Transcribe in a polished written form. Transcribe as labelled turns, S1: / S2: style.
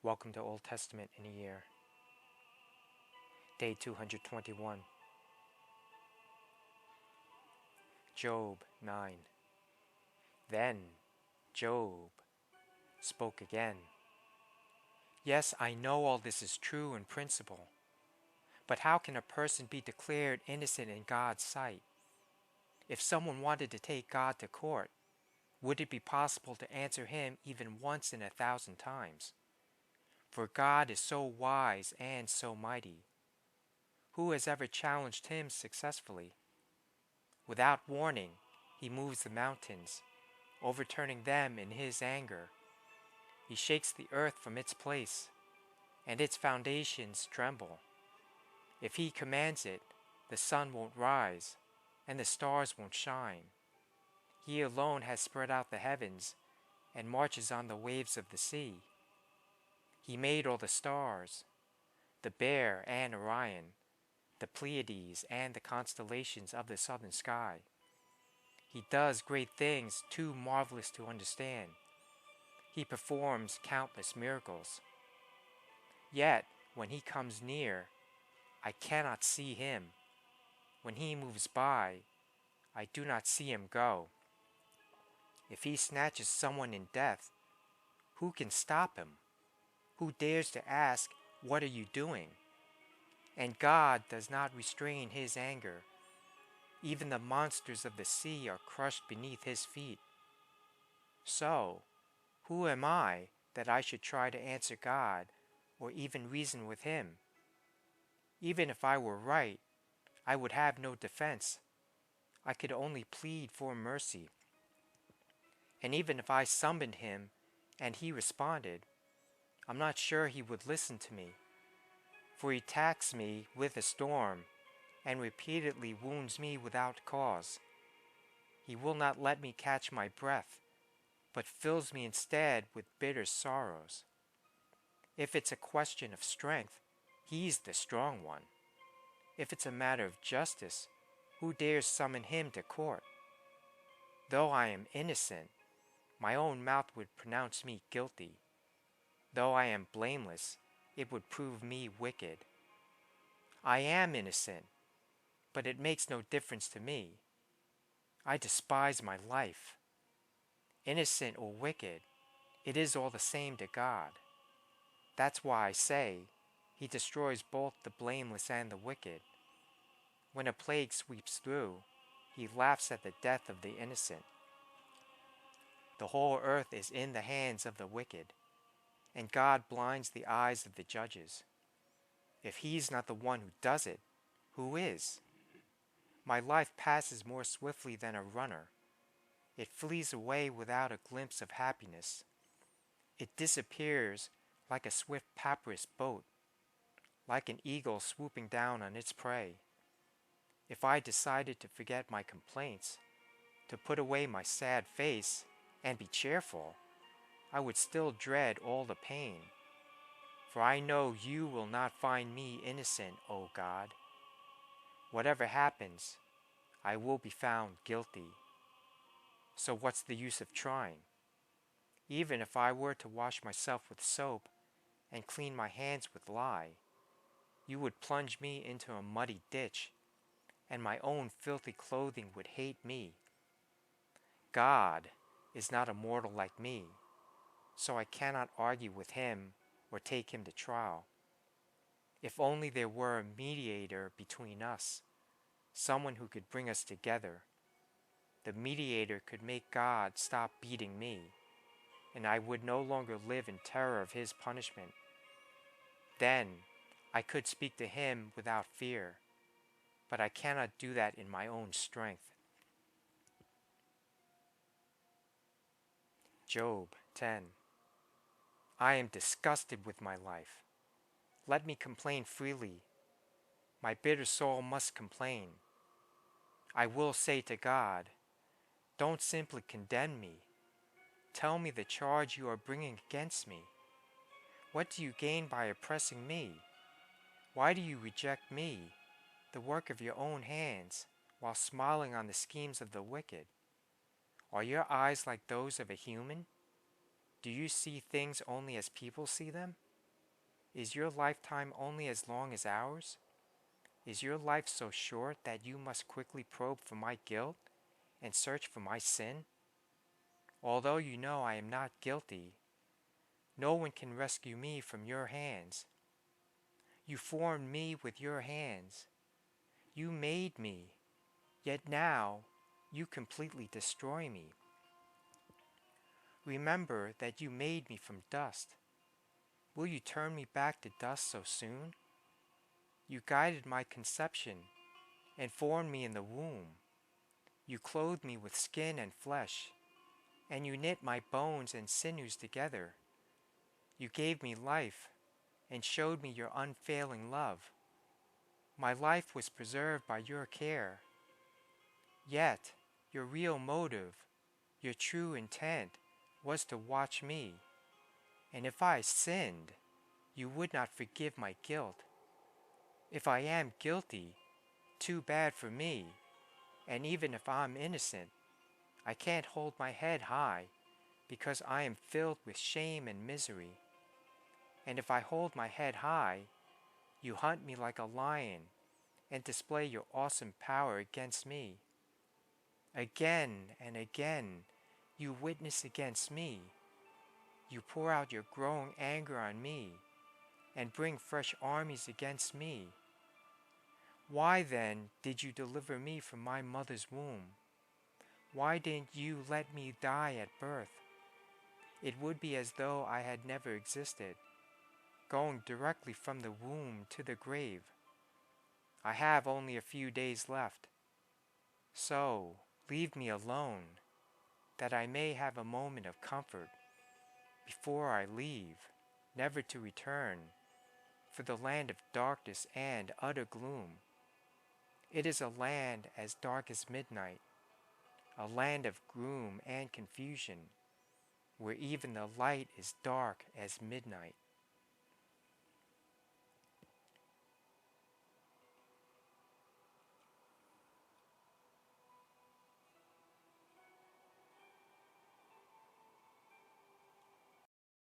S1: Welcome to Old Testament in a Year. Day 221. Job 9. Then Job spoke again. Yes, I know all this is true in principle, but how can a person be declared innocent in God's sight? If someone wanted to take God to court, would it be possible to answer him even once in 1,000 times? For God is so wise and so mighty. Who has ever challenged him successfully? Without warning, he moves the mountains, overturning them in his anger. He shakes the earth from its place, and its foundations tremble. If he commands it, the sun won't rise, and the stars won't shine. He alone has spread out the heavens, and marches on the waves of the sea. He made all the stars, the Bear and Orion, the Pleiades and the constellations of the southern sky. He does great things too marvelous to understand. He performs countless miracles. Yet, when he comes near, I cannot see him. When he moves by, I do not see him go. If he snatches someone in death, who can stop him? Who dares to ask, "What are you doing?" And God does not restrain his anger. Even the monsters of the sea are crushed beneath his feet. So, who am I that I should try to answer God or even reason with him? Even if I were right, I would have no defense. I could only plead for mercy. And even if I summoned him and he responded, I'm not sure he would listen to me. For he attacks me with a storm and repeatedly wounds me without cause. He will not let me catch my breath, but fills me instead with bitter sorrows. If it's a question of strength, he's the strong one. If it's a matter of justice, who dares summon him to court? Though I am innocent, my own mouth would pronounce me guilty. Though I am blameless, it would prove me wicked. I am innocent, but it makes no difference to me. I despise my life. Innocent or wicked, it is all the same to God. That's why I say, he destroys both the blameless and the wicked. When a plague sweeps through, he laughs at the death of the innocent. The whole earth is in the hands of the wicked, and God blinds the eyes of the judges. If he's not the one who does it, who is? My life passes more swiftly than a runner. It flees away without a glimpse of happiness. It disappears like a swift papyrus boat, like an eagle swooping down on its prey. If I decided to forget my complaints, to put away my sad face and be cheerful, I would still dread all the pain. For I know you will not find me innocent, O God. Whatever happens, I will be found guilty. So what's the use of trying? Even if I were to wash myself with soap and clean my hands with lye, you would plunge me into a muddy ditch, and my own filthy clothing would hate me. God is not a mortal like me, so I cannot argue with him or take him to trial. If only there were a mediator between us, someone who could bring us together. The mediator could make God stop beating me, and I would no longer live in terror of his punishment. Then I could speak to him without fear, but I cannot do that in my own strength. Job 10. I am disgusted with my life. Let me complain freely. My bitter soul must complain. I will say to God, don't simply condemn me. Tell me the charge you are bringing against me. What do you gain by oppressing me? Why do you reject me, the work of your own hands, while smiling on the schemes of the wicked? Are your eyes like those of a human? Do you see things only as people see them? Is your lifetime only as long as ours? Is your life so short that you must quickly probe for my guilt and search for my sin? Although you know I am not guilty, no one can rescue me from your hands. You formed me with your hands. You made me, yet now you completely destroy me. Remember that you made me from dust. Will you turn me back to dust so soon? You guided my conception and formed me in the womb. You clothed me with skin and flesh, and you knit my bones and sinews together. You gave me life and showed me your unfailing love. My life was preserved by your care. Yet, your real motive, your true intent, was to watch me. And if I sinned, you would not forgive my guilt. If I am guilty, too bad for me. And even if I'm innocent, I can't hold my head high because I am filled with shame and misery. And if I hold my head high, you hunt me like a lion and display your awesome power against me. Again and again, you witness against me. You pour out your growing anger on me and bring fresh armies against me. Why then did you deliver me from my mother's womb? Why didn't you let me die at birth? It would be as though I had never existed, going directly from the womb to the grave. I have only a few days left. So, leave me alone, that I may have a moment of comfort before I leave, never to return, for the land of darkness and utter gloom. It is a land as dark as midnight, a land of gloom and confusion, where even the light is dark as midnight.